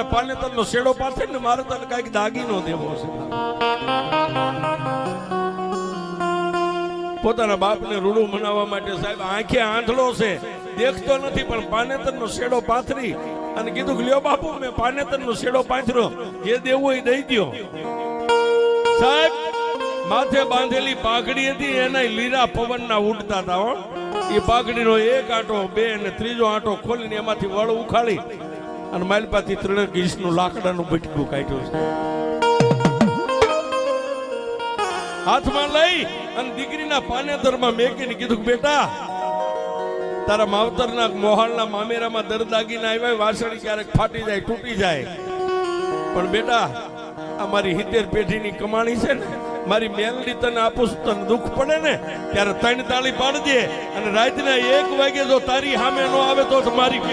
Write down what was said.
પાનેતર નો shadow પાથે ને મારે તને કઈક દાગીનો દેવો છે. પોતાના બાપને રૂડું મનાવવા માટે સાહેબ આંખે આંધળો છે, દેખતો નથી, પણ પાનેતર નો શેડો પાથરી અને કીધું કે લ્યો બાપુ મેં પાનેતર નો શેડો પાથર્યો, જે દેવું એ દઈ દ્યો. સાહેબ માથે બાંધેલી પાઘડી હતી, એના લીરા પવનના ઉડતા હતા. હો એ પાઘડીનો એક આંટો, બે અને ત્રીજો આંટો ખોલીને એમાંથી વળ ઉખાડી અને માલપાથી 3 ગીસનું લાકડાનું બટકું કાઢ્યું છે. હાથમાં લઈ અને દીકરીના પાનેતરમાં મેકીને કીધું બેટા તારા માવતરના મોહાલના મામેરામાં દરદાગીને આવ્યા, વાસળી ક્યારેક ફાટી જાય, તૂટી જાય, પણ બેટા આ મારી 70 પેઢીની કમાણી છે ને, મારી મેલડી તને આપું, તને દુઃખ પડે ને ત્યારે 3 તાળી પાડજે, અને રાતના 1 વાગે જો તારી સામે ન આવે તો મારી